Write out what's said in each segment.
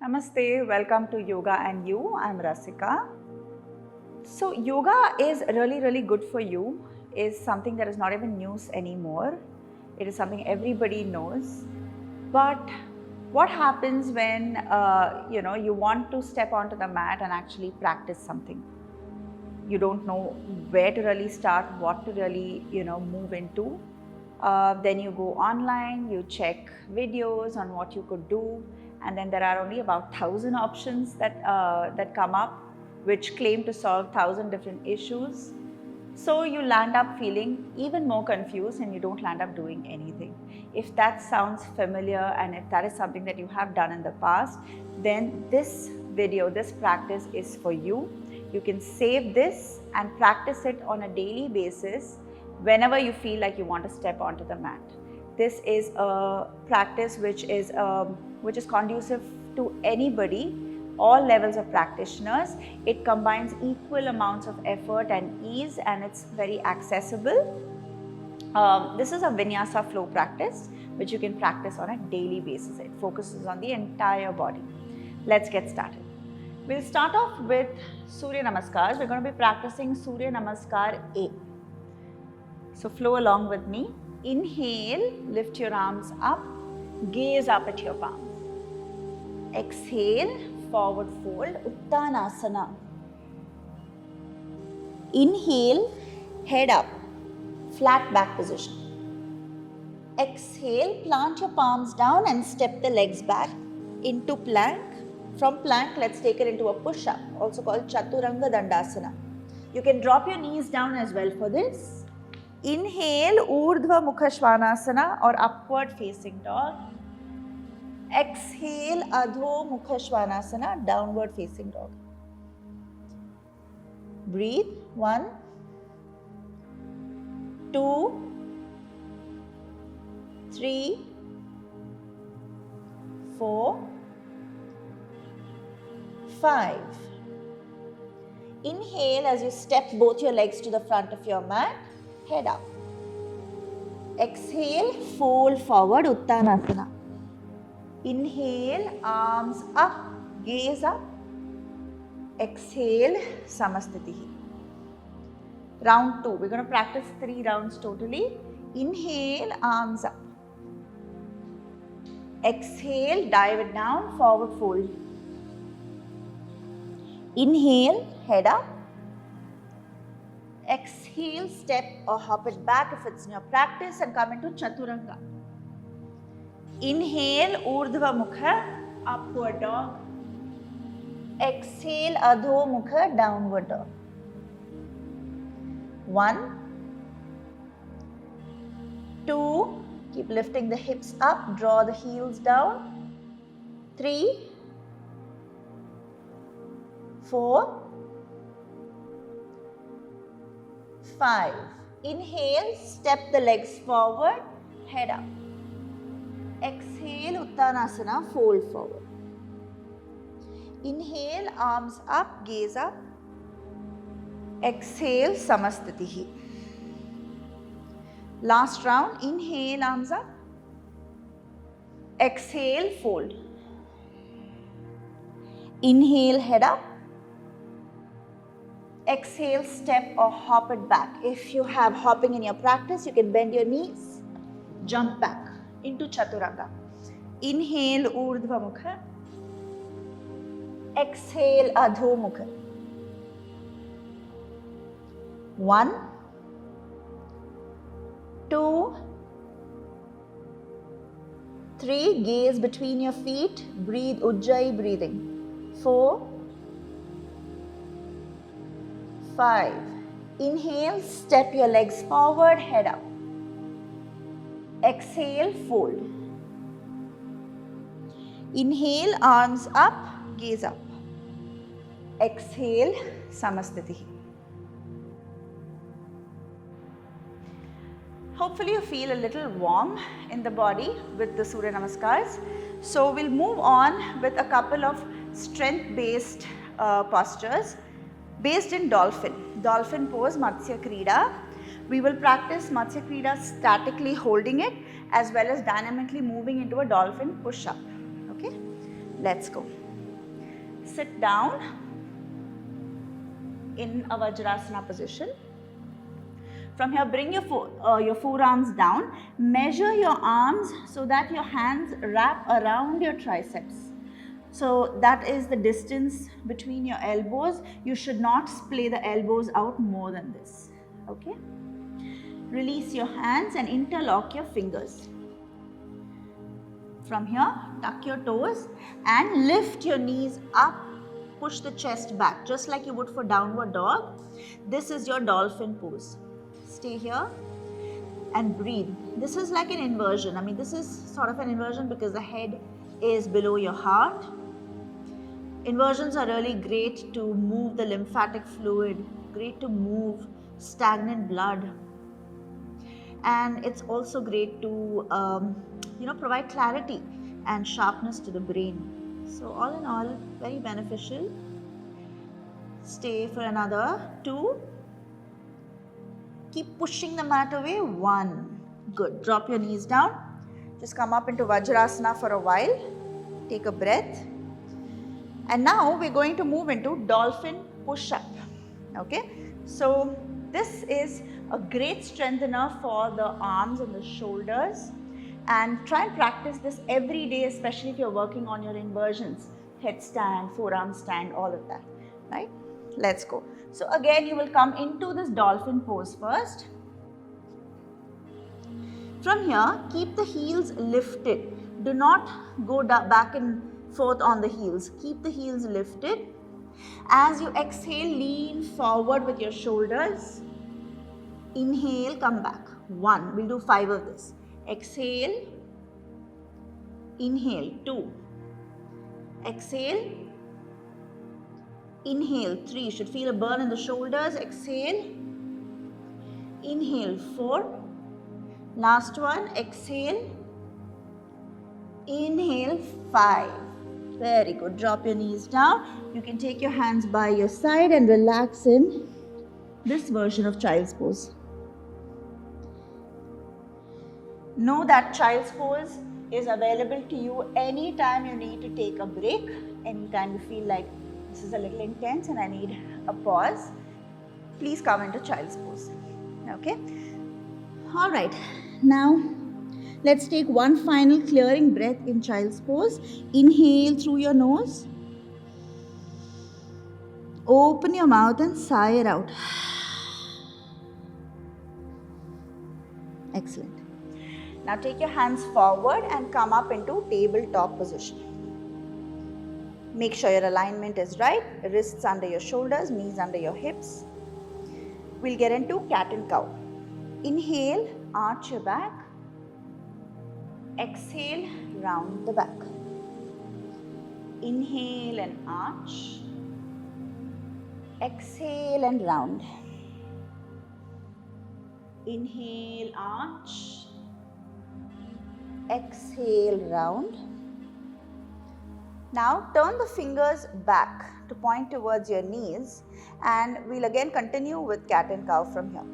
Namaste, welcome to Yoga and You. I'm Rasika. So yoga is really good for you. Is something that is not even news anymore. It is something everybody knows. But what happens when you want to step onto the mat and actually practice something? You don't know where to really start, what to really move into. Then you go online, you check videos on what you could do, and then there are only about 1,000 options that come up, which claim to solve 1,000 different issues. So you land up feeling even more confused and you don't land up doing anything. If that sounds familiar and if that is something that you have done in the past, then this video, this practice is for you. You can save this and practice it on a daily basis whenever you feel like you want to step onto the mat. This is a practice which is conducive to anybody, all levels of practitioners. It combines equal amounts of effort and ease, and it's very accessible. This is a vinyasa flow practice which you can practice on a daily basis. It focuses on the entire body. Let's get started. We'll start off with Surya namaskars. We're going to be practicing Surya namaskar A. So flow along with me. Inhale, lift your arms up, gaze up at your palms. Exhale, forward fold, Uttanasana. Inhale, head up, flat back position. Exhale, plant your palms down and step the legs back into plank. From plank, let's take it into a push-up, also called Chaturanga Dandasana. You can drop your knees down as well for this. Inhale, Urdhva Mukha Svanasana or upward facing dog. Exhale, Adho Mukha Svanasana, downward facing dog. Breathe. 1, 2, 3, 4, 5. Inhale as you step both your legs to the front of your mat, head up. Exhale, fold forward, Uttanasana. Inhale, arms up, gaze up. Exhale, Samastitihi. Round 2. We're going to practice 3 rounds totally. Inhale, arms up. Exhale, dive it down, forward fold. Inhale, head up. Exhale, step or hop it back if it's in your practice and come into Chaturanga. Inhale, Urdhva Mukha, upward dog. Exhale, Adho Mukha, downward dog. 1, 2, keep lifting the hips up, draw the heels down. 3, 4, 5. Inhale, step the legs forward, head up. Exhale, Uttanasana, fold forward. Inhale, arms up, gaze up. Exhale, Samastitihi. Last round, inhale, arms up. Exhale, fold. Inhale, head up. Exhale, step or hop it back. If you have hopping in your practice, you can bend your knees, jump back into Chaturanga. Inhale, Urdhva Mukha. Exhale, Adho Mukha. 1, 2, 3, gaze between your feet, breathe Ujjayi breathing. 4, 5. Inhale, step your legs forward, head up. Exhale, fold. Inhale, arms up, gaze up. Exhale, Samastitihi. Hopefully you feel a little warm in the body with the Surya Namaskars. So we'll move on with a couple of strength-based postures based in dolphin. Dolphin pose, Matsya Krida. We will practice Matsya Krida statically holding it as well as dynamically moving into a dolphin push-up. Okay, let's go. Sit down in a Vajrasana position. From here, bring your forearms down. Measure your arms so that your hands wrap around your triceps. So that is the distance between your elbows. You should not splay the elbows out more than this. Okay? Release your hands and interlock your fingers. From here, tuck your toes and lift your knees up. Push the chest back, just like you would for downward dog. This is your dolphin pose. Stay here and breathe. This is like an inversion. I mean, this is sort of an inversion because the head is below your heart. Inversions are really great to move the lymphatic fluid, great to move stagnant blood. And it's also great to, provide clarity and sharpness to the brain. So all in all, very beneficial. Stay for another 2. Keep pushing the mat away. 1. Good. Drop your knees down. Just come up into Vajrasana for a while. Take a breath. And now we're going to move into dolphin push-up. Okay. So this is a great strengthener for the arms and the shoulders. And try and practice this every day, especially if you're working on your inversions. Headstand, forearm stand, all of that. Right? Let's go. So again, you will come into this dolphin pose first. From here, keep the heels lifted. Do not go back and forth on the heels. Keep the heels lifted. As you exhale, lean forward with your shoulders. Inhale, come back. 1. We'll do 5 of this. Exhale. Inhale. 2. Exhale. Inhale. 3. You should feel a burn in the shoulders. Exhale. Inhale. 4. Last one. Exhale. Inhale. 5. Very good. Drop your knees down. You can take your hands by your side and relax in this version of child's pose. Know that child's pose is available to you anytime you need to take a break, anytime you feel like this is a little intense and I need a pause. Please come into child's pose. Okay? All right. Now, let's take one final clearing breath in child's pose. Inhale through your nose. Open your mouth and sigh it out. Excellent. Now take your hands forward and come up into tabletop position. Make sure your alignment is right. Wrists under your shoulders, knees under your hips. We'll get into cat and cow. Inhale, arch your back. Exhale, round the back. Inhale and arch. Exhale and round. Inhale, arch. Exhale, round. Now turn the fingers back to point towards your knees, and we'll again continue with cat and cow from here.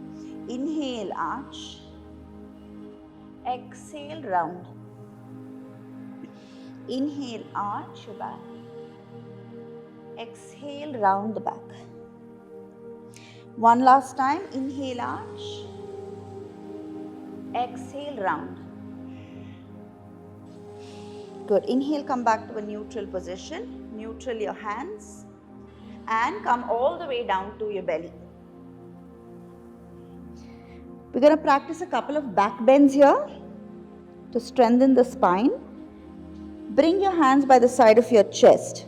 Inhale, arch. Exhale, round. Inhale, arch your back. Exhale, round the back. One last time. Inhale, arch. Exhale, round. Good. Inhale, come back to a neutral position. Neutral your hands and come all the way down to your belly. We're going to practice a couple of back bends here to strengthen the spine. Bring your hands by the side of your chest.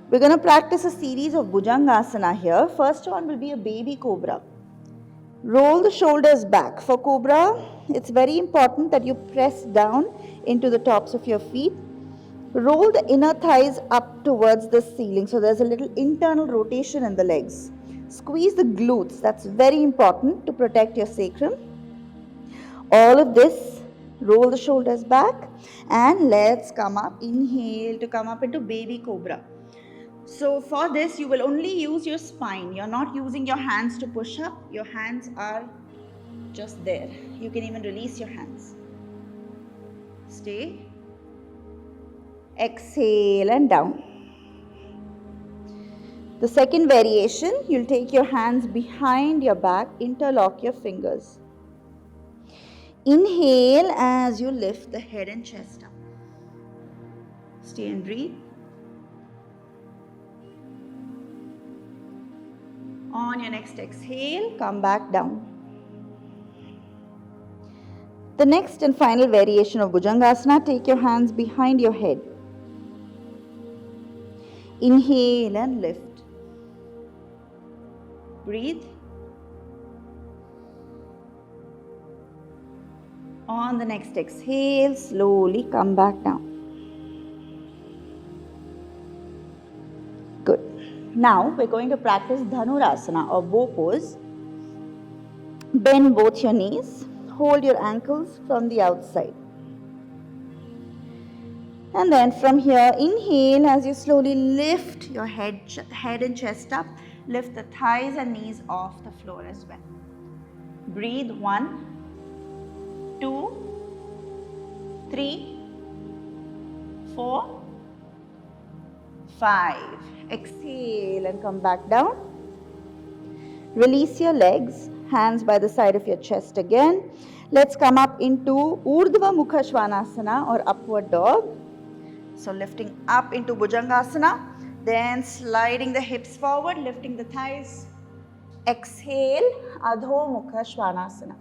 We're going to practice a series of Bhujangasana here. First one will be a baby cobra. Roll the shoulders back. For cobra, it's very important that you press down into the tops of your feet. Roll the inner thighs up towards the ceiling. So there's a little internal rotation in the legs. Squeeze the glutes. That's very important to protect your sacrum. All of this, roll the shoulders back and let's come up. Inhale to come up into baby cobra. So for this, you will only use your spine. You're not using your hands to push up. Your hands are just there. You can even release your hands. Stay. Exhale and down. The second variation, you'll take your hands behind your back, interlock your fingers. Inhale as you lift the head and chest up. Stay and breathe. On your next exhale, come back down. The next and final variation of Bhujangasana, take your hands behind your head. Inhale and lift. Breathe. On the next exhale, slowly come back down. Good. Now we're going to practice Dhanurasana or bow pose. Bend both your knees. Hold your ankles from the outside. And then from here, inhale as you slowly lift your head and chest up. Lift the thighs and knees off the floor as well. Breathe. 1, 2, 3, 4, 5. Exhale and come back down. Release your legs, hands by the side of your chest again. Let's come up into Urdhva Mukha Svanasana or upward dog. So lifting up into Bhujangasana, then sliding the hips forward, lifting the thighs. Exhale, Adho Mukha Svanasana.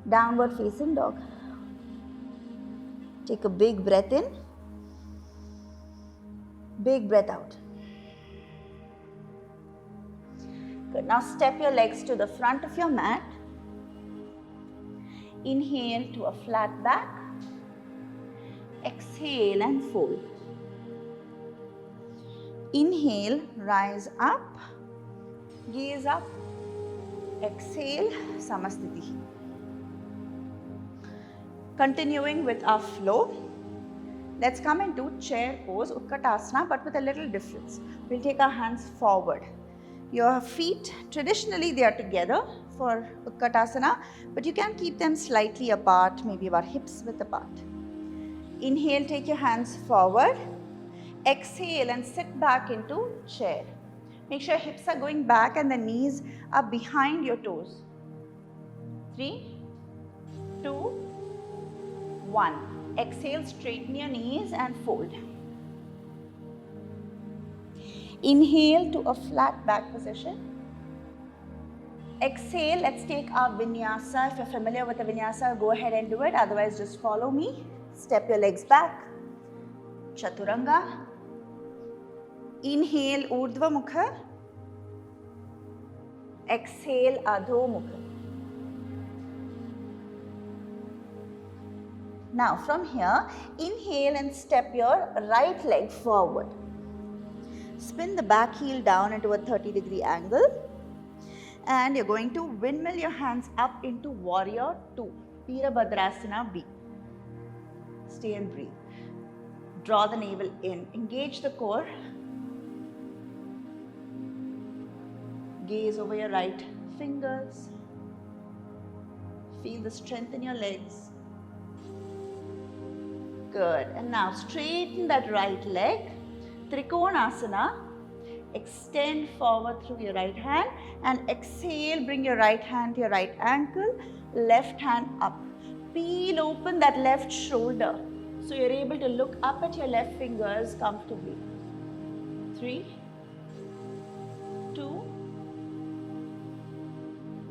Downward facing dog. Take a big breath in. Big breath out. Good. Now step your legs to the front of your mat. Inhale to a flat back. Exhale and fold. Inhale, rise up. Gaze up. Exhale, Samasthiti. Continuing with our flow, let's come into chair pose, Utkatasana, but with a little difference. We'll take our hands forward. Your feet, traditionally they are together for Utkatasana, but you can keep them slightly apart, maybe about hips width apart. Inhale, take your hands forward. Exhale and sit back into chair. Make sure hips are going back and the knees are behind your toes. 3, 2, 1. Exhale, straighten your knees and fold. Inhale to a flat back position. Exhale, let's take our vinyasa. If you're familiar with the vinyasa, go ahead and do it. Otherwise, just follow me. Step your legs back. Chaturanga. Inhale, Urdhva Mukha. Exhale, Adho Mukha. Now from here, inhale and step your right leg forward. Spin the back heel down into a 30-degree angle. And you're going to windmill your hands up into Warrior 2. Virabhadrasana B. Stay and breathe. Draw the navel in. Engage the core. Gaze over your right fingers. Feel the strength in your legs. Good. And now straighten that right leg. Trikonasana. Extend forward through your right hand and exhale, bring your right hand to your right ankle, left hand up. Peel open that left shoulder so you're able to look up at your left fingers comfortably. 3, 2,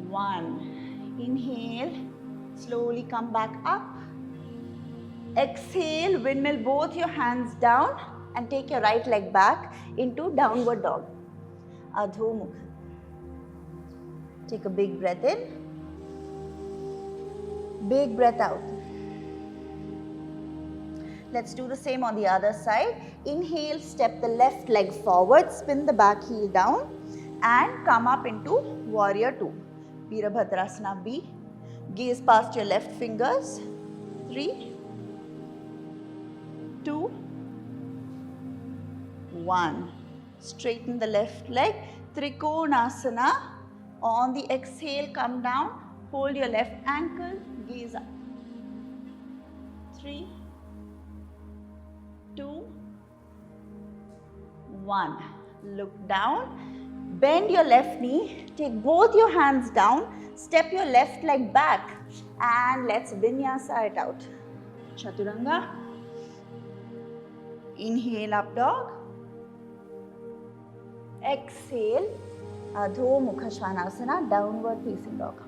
1. Inhale, slowly come back up. Exhale, windmill both your hands down and take your right leg back into downward dog. Adho Mukha. Take a big breath in. Big breath out. Let's do the same on the other side. Inhale, step the left leg forward, spin the back heel down and come up into Warrior 2. Virabhadrasana B. Gaze past your left fingers. 3, 2, 1. Straighten the left leg. Trikonasana. On the exhale, come down. Hold your left ankle. Gaze up. 3, 2, 1. Look down. Bend your left knee. Take both your hands down. Step your left leg back. And let's vinyasa it out. Chaturanga. Inhale, up dog. Exhale, Adho Mukha Svanasana, downward facing dog.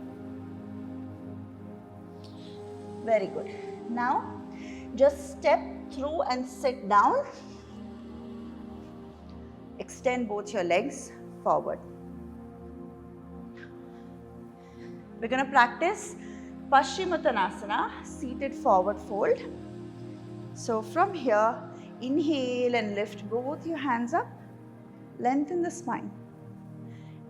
Very good. Now, just step through and sit down. Extend both your legs forward. We're going to practice Paschimottanasana, seated forward fold. So from here, inhale and lift both your hands up. Lengthen the spine.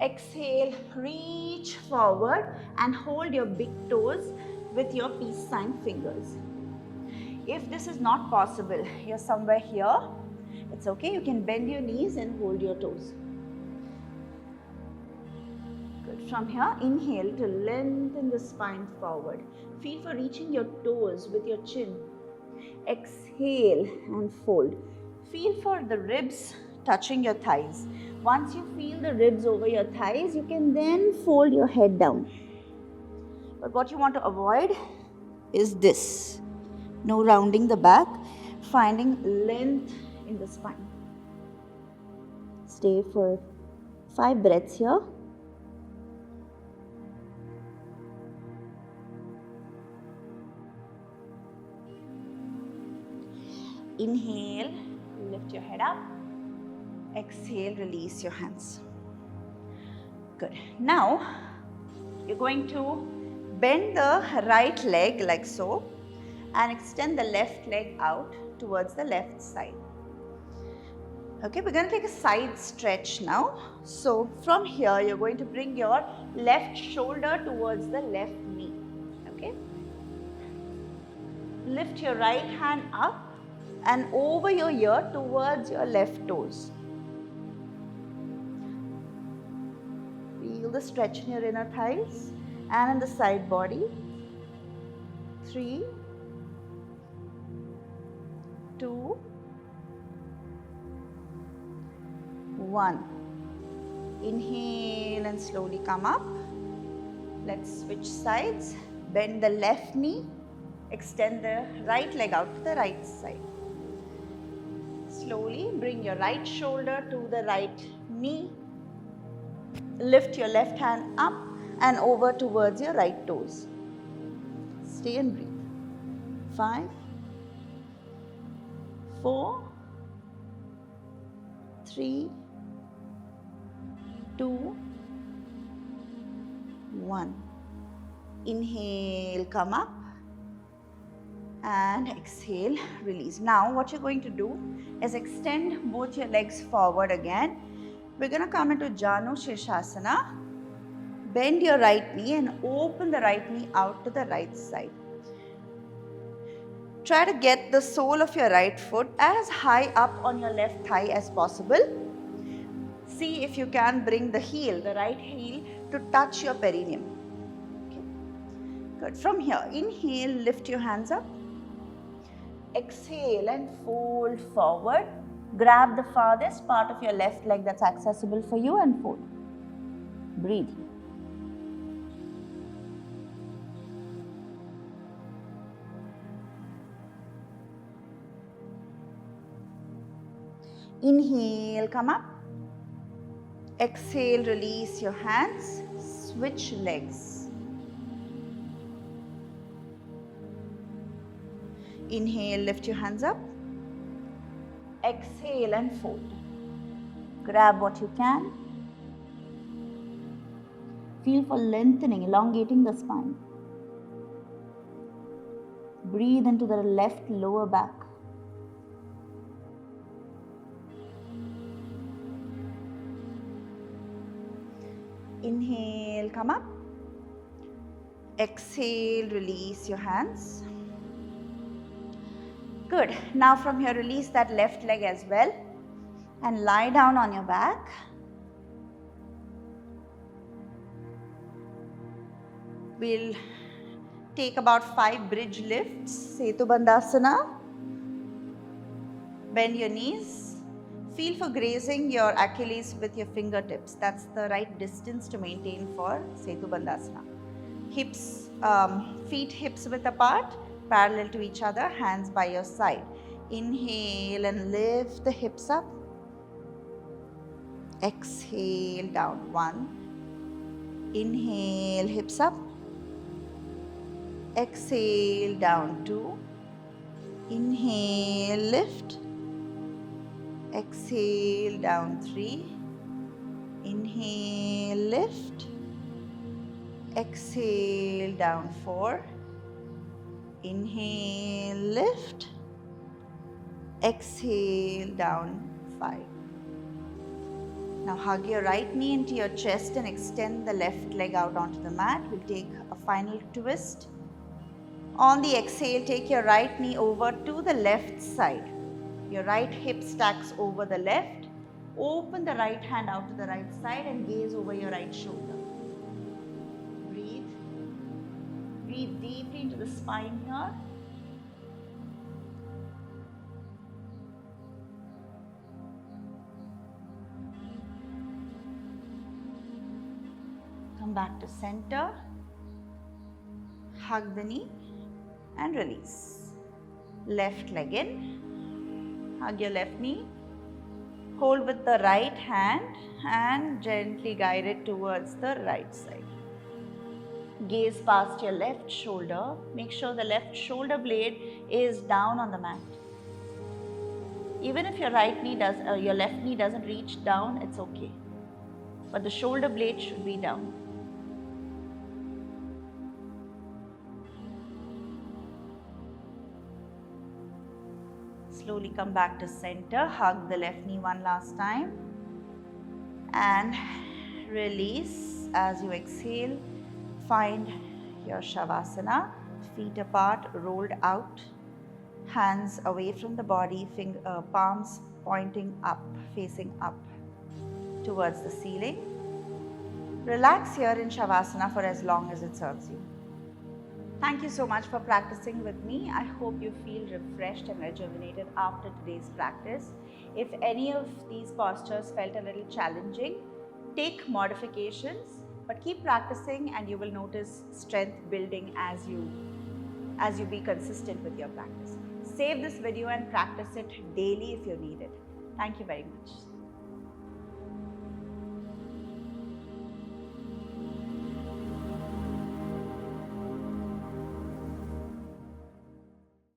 Exhale, reach forward and hold your big toes with your peace sign fingers. If this is not possible, you're somewhere here, it's okay. You can bend your knees and hold your toes. Good. From here, inhale to lengthen the spine forward. Feel for reaching your toes with your chin. Exhale and fold. Feel for the ribs touching your thighs. Once you feel the ribs over your thighs, you can then fold your head down. But what you want to avoid is this. No rounding the back, finding length in the spine. Stay for 5 breaths here. Inhale, lift your head up. Exhale, release your hands. Good. Now, you're going to bend the right leg like so and extend the left leg out towards the left side. Okay, we're going to take a side stretch now. So, from here, you're going to bring your left shoulder towards the left knee. Okay? Lift your right hand up and over your ear towards your left toes. Feel the stretch in your inner thighs and in the side body. 3, 2, 1. Inhale and slowly come up. Let's switch sides. Bend the left knee. Extend the right leg out to the right side. Slowly bring your right shoulder to the right knee. Lift your left hand up and over towards your right toes. Stay and breathe. 5, 4, 3, 2, 1. Inhale, come up. And exhale, release. Now what you're going to do is extend both your legs forward again. We're going to come into Janu Shirshasana. Bend your right knee and open the right knee out to the right side. Try to get the sole of your right foot as high up on your left thigh as possible. See if you can bring the heel, the right heel, to touch your perineum. Okay. Good. From here, inhale, lift your hands up. Exhale and fold forward. Grab the farthest part of your left leg that's accessible for you and fold. Breathe. Inhale, come up. Exhale, release your hands. Switch legs. Inhale, lift your hands up. Exhale and fold. Grab what you can. Feel for lengthening, elongating the spine. Breathe into the left lower back. Inhale, come up. Exhale, release your hands. Good. Now from here, release that left leg as well and lie down on your back. We'll take about 5 bridge lifts, Setu Bandhasana. Bend your knees. Feel for grazing your Achilles with your fingertips. That's the right distance to maintain for Setu Bandhasana. Hips, feet hips width apart, parallel to each other, hands by your side. Inhale and lift the hips up. Exhale down. 1. Inhale, hips up. Exhale down. 2. Inhale, lift. Exhale down. 3. Inhale, lift. Exhale down. 4. Inhale, lift. Exhale down. 5. Now hug your right knee into your chest and extend the left leg out onto the mat. We'll take a final twist. On the exhale, take your right knee over to the left side. Your right hip stacks over the left. Open the right hand out to the right side and gaze over your right shoulder. Breathe. Breathe deeply into the spine here. Come back to center. Hug the knee and release. Left leg in. Hug your left knee. Hold with the right hand and gently guide it towards the right side. Gaze past your left shoulder. Make sure the left shoulder blade is down on the mat. Even if your left knee doesn't reach down, it's okay. But the shoulder blade should be down. Slowly come back to center. Hug the left knee one last time. And release as you exhale. Find your Shavasana. Feet apart, rolled out. Hands away from the body, palms pointing up, facing up towards the ceiling. Relax here in Shavasana for as long as it serves you. Thank you so much for practicing with me. I hope you feel refreshed and rejuvenated after today's practice. If any of these postures felt a little challenging, take modifications, but keep practicing and you will notice strength building as you be consistent with your practice. Save this video and practice it daily if you need it. Thank you very much.